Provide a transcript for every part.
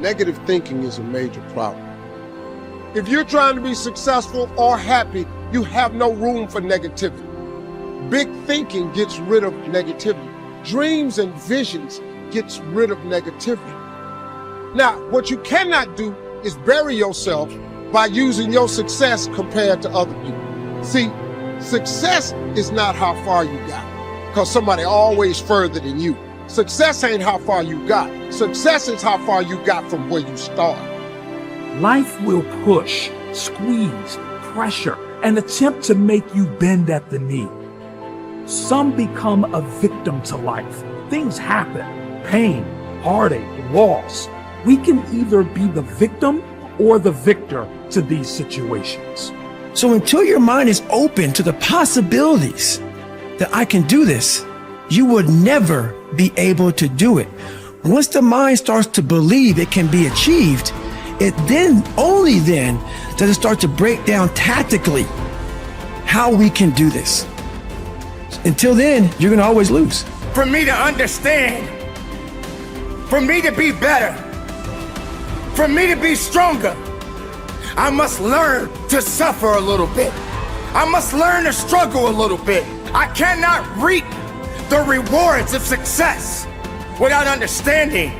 negative thinking is a major problem. If you're trying to be successful or happy, you have no room for negativity. Big thinking gets rid of negativity. Dreams and visions gets rid of negativity. Now, what you cannot do is bury yourself by using your success compared to other people. See, success is not how far you got, because somebody always further than you. Success ain't how far you got. Success is how far you got from where you started. Life will push, squeeze, pressure, and attempt to make you bend at the knee. Some become a victim to life. Things happen. Pain, heartache, loss. We can either be the victim or the victor to these situations. So until your mind is open to the possibilities that I can do this, you would never be able to do it. Once the mind starts to believe it can be achieved, it then, only then, does it start to break down tactically how we can do this. Until then, you're gonna always lose. For me to understand, for me to be better, for me to be stronger, I must learn to suffer a little bit. I must learn to struggle a little bit. I cannot reap the rewards of success without understanding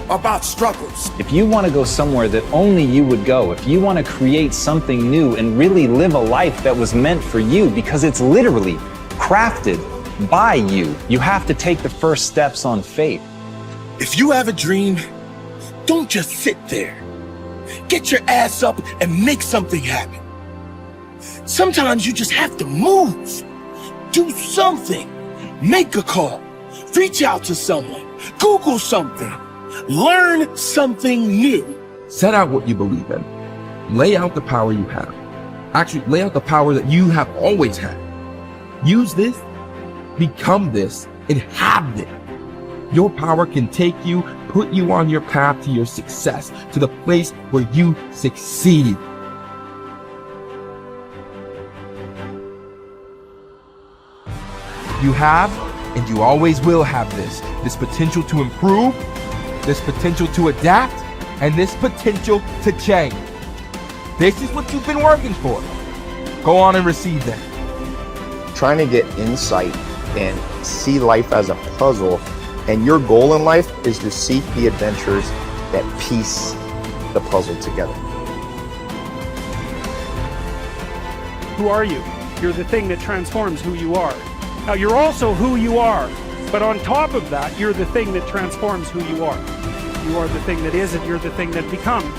about struggles. If you want to go somewhere that only you would go, if you want to create something new and really live a life that was meant for you, because it's literally crafted by you, you have to take the first steps on faith. If you have a dream, don't just sit there. Get your ass up and make something happen. Sometimes you just have to move. Do something. Make a call. Reach out to someone. Google something. Learn something new. Set out what you believe in. Lay out the power you have. Actually, lay out the power that you have always had. Use this, become this, and have it. Your power can take you, put you on your path to your success, to the place where you succeed. You have, and you always will have this potential to improve, this potential to adapt, and this potential to change. This is what you've been working for. Go on and receive that. Trying to get insight and see life as a puzzle, and your goal in life is to seek the adventures that piece the puzzle together. Who are you? You're the thing that transforms who you are. Now, you're also who you are, but on top of that, you're the thing that transforms who you are. You are the thing that is, and you're the thing that becomes.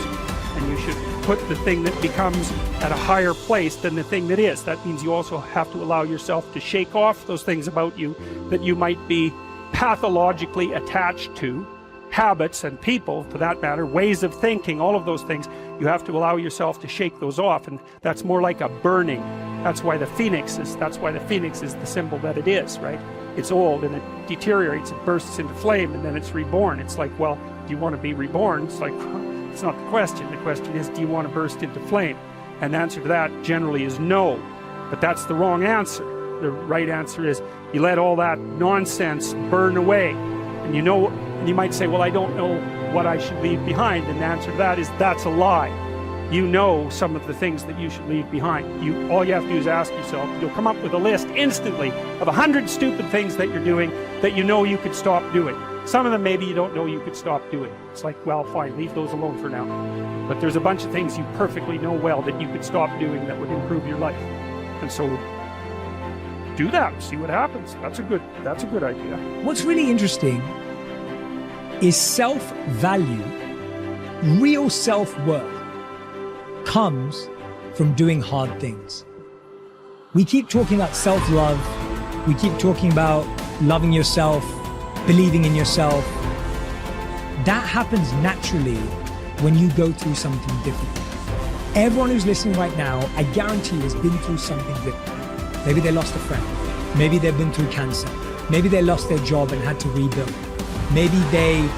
And you should put the thing that becomes at a higher place than the thing that is. That means you also have to allow yourself to shake off those things about you that you might be pathologically attached to, habits and people, for that matter, ways of thinking, all of those things. You have to allow yourself to shake those off, and that's more like a burning. That's why the phoenix is the symbol that it is, right? It's old and it deteriorates, it bursts into flame, and then it's reborn. It's like, well, do you want to be reborn? It's like, it's not the question. The question is, do you want to burst into flame? And the answer to that generally is no, but that's the wrong answer. The right answer is you let all that nonsense burn away. And you know, and you might say, well, I don't know what I should leave behind. And the answer to that is, that's a lie. You know some of the things that you should leave behind. All you have to do is ask yourself. You'll come up with a list instantly of 100 stupid things that you're doing that you know you could stop doing. Some of them maybe you don't know you could stop doing. It's like, well, fine, leave those alone for now. But there's a bunch of things you perfectly know well that you could stop doing that would improve your life. And so do that, see what happens. That's a good idea. What's really interesting is self-value, real self-worth comes from doing hard things. We keep talking about self-love. We keep talking about loving yourself, believing in yourself. That happens naturally when you go through something difficult. Everyone who's listening right now, I guarantee has been through something difficult. Maybe they lost a friend. Maybe they've been through cancer. Maybe they lost their job and had to rebuild. Maybe they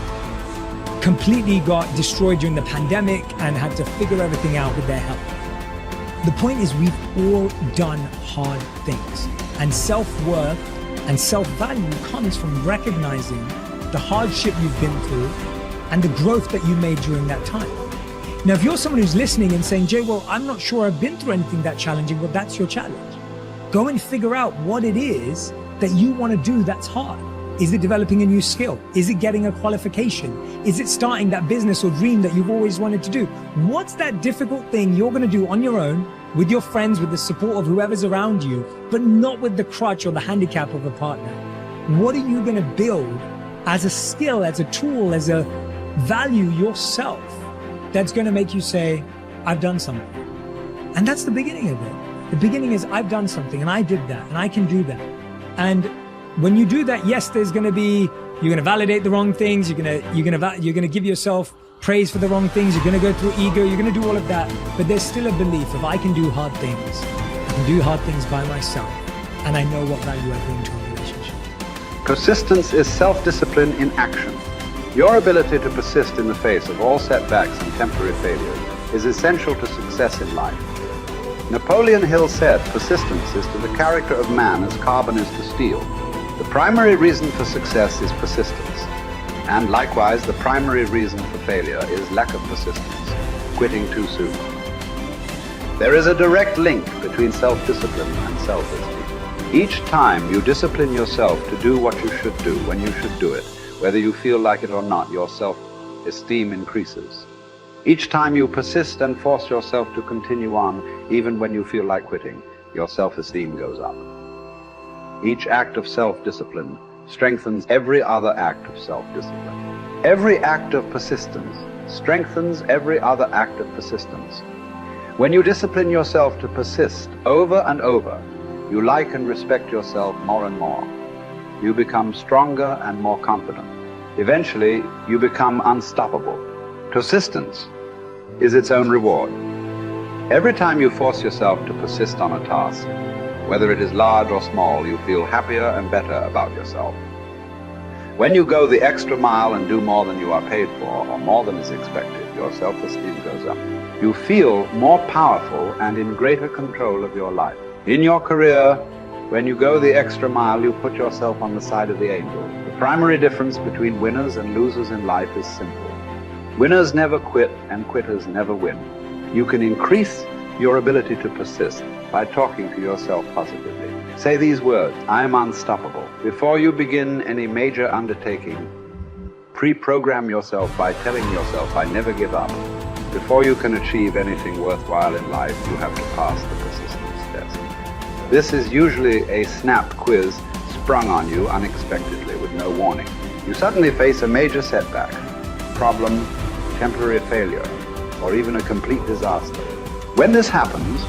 completely got destroyed during the pandemic and had to figure everything out with their health. The point is, we've all done hard things, and self-worth and self-value comes from recognizing the hardship you've been through and the growth that you made during that time. Now, if you're someone who's listening and saying, Jay, well, I'm not sure I've been through anything that challenging, well, that's your challenge. Go and figure out what it is that you want to do that's hard. Is it developing a new skill? Is it getting a qualification? Is it starting that business or dream that you've always wanted to do? What's that difficult thing you're going to do on your own, with your friends, with the support of whoever's around you, but not with the crutch or the handicap of a partner? What are you going to build as a skill, as a tool, as a value yourself that's going to make you say, I've done something? And that's the beginning of it. The beginning is, I've done something and I did that and I can do that. And when you do that, yes, there's going to be, you're going to validate the wrong things. You're going to give yourself praise for the wrong things. You're going to go through ego. You're going to do all of that. But there's still a belief of, I can do hard things. I can do hard things by myself. And I know what value I bring to a relationship. Persistence is self-discipline in action. Your ability to persist in the face of all setbacks and temporary failures is essential to success in life. Napoleon Hill said, persistence is to the character of man as carbon is to steel. The primary reason for success is persistence. And likewise, the primary reason for failure is lack of persistence, quitting too soon. There is a direct link between self-discipline and self-esteem. Each time you discipline yourself to do what you should do when you should do it, whether you feel like it or not, your self-esteem increases. Each time you persist and force yourself to continue on, even when you feel like quitting, your self-esteem goes up. Each act of self-discipline strengthens every other act of self-discipline. Every act of persistence strengthens every other act of persistence. When you discipline yourself to persist over and over, you like and respect yourself more and more. You become stronger and more confident. Eventually, you become unstoppable. Persistence is its own reward. Every time you force yourself to persist on a task, whether it is large or small, you feel happier and better about yourself. When you go the extra mile and do more than you are paid for, or more than is expected, your self-esteem goes up. You feel more powerful and in greater control of your life. In your career, when you go the extra mile, you put yourself on the side of the angel. The primary difference between winners and losers in life is simple. Winners never quit and quitters never win. You can increase your ability to persist by talking to yourself positively. Say these words, I am unstoppable. Before you begin any major undertaking, pre-program yourself by telling yourself, I never give up. Before you can achieve anything worthwhile in life, you have to pass the persistence test. This is usually a snap quiz sprung on you unexpectedly with no warning. You suddenly face a major setback, problem, temporary failure, or even a complete disaster. When this happens,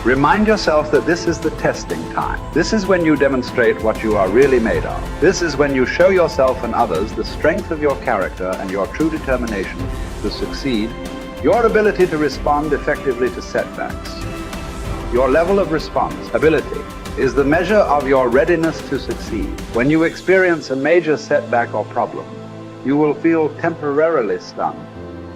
remind yourself that this is the testing time. This is when you demonstrate what you are really made of. This is when you show yourself and others the strength of your character and your true determination to succeed, your ability to respond effectively to setbacks. Your level of response, ability, is the measure of your readiness to succeed. When you experience a major setback or problem, you will feel temporarily stunned.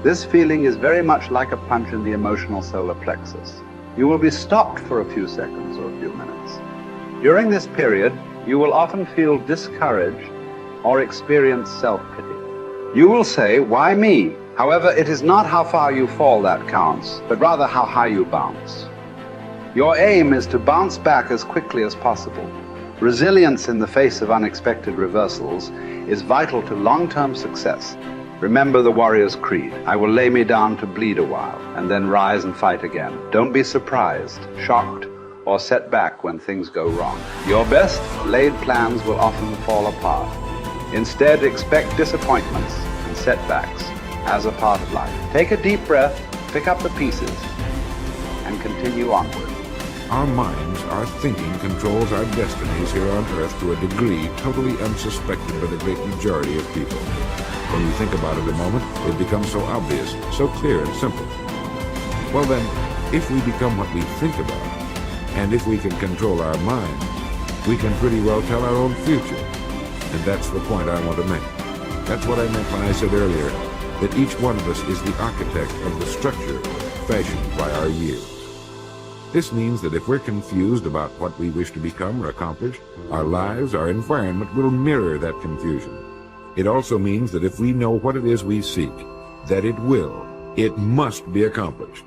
This feeling is very much like a punch in the emotional solar plexus. You will be stopped for a few seconds or a few minutes. During this period, you will often feel discouraged or experience self-pity. You will say, why me? However, it is not how far you fall that counts, but rather how high you bounce. Your aim is to bounce back as quickly as possible. Resilience in the face of unexpected reversals is vital to long-term success. Remember the warrior's creed. I will lay me down to bleed a while and then rise and fight again. Don't be surprised, shocked, or set back when things go wrong. Your best laid plans will often fall apart. Instead, expect disappointments and setbacks as a part of life. Take a deep breath, pick up the pieces, and continue onward. Our minds, our thinking controls our destinies here on Earth to a degree totally unsuspected by the great majority of people. When you think about it a moment, it becomes so obvious, so clear and simple. Well then, if we become what we think about, and if we can control our minds, we can pretty well tell our own future. And that's the point I want to make. That's what I meant when I said earlier that each one of us is the architect of the structure fashioned by our years. This means that if we're confused about what we wish to become or accomplish, our lives, our environment will mirror that confusion. It also means that if we know what it is we seek, that it must be accomplished.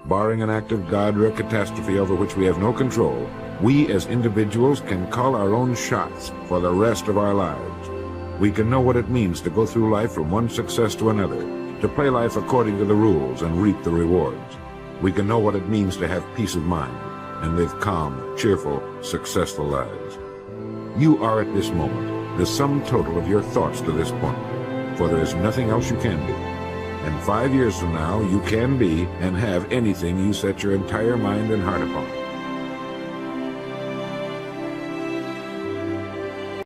Barring an act of God or a catastrophe over which we have no control, we as individuals can call our own shots for the rest of our lives. We can know what it means to go through life from one success to another, to play life according to the rules and reap the rewards. We can know what it means to have peace of mind and live calm, cheerful, successful lives. You are at this moment the sum total of your thoughts to this point, for there is nothing else you can be. And 5 years from now, you can be and have anything you set your entire mind and heart upon.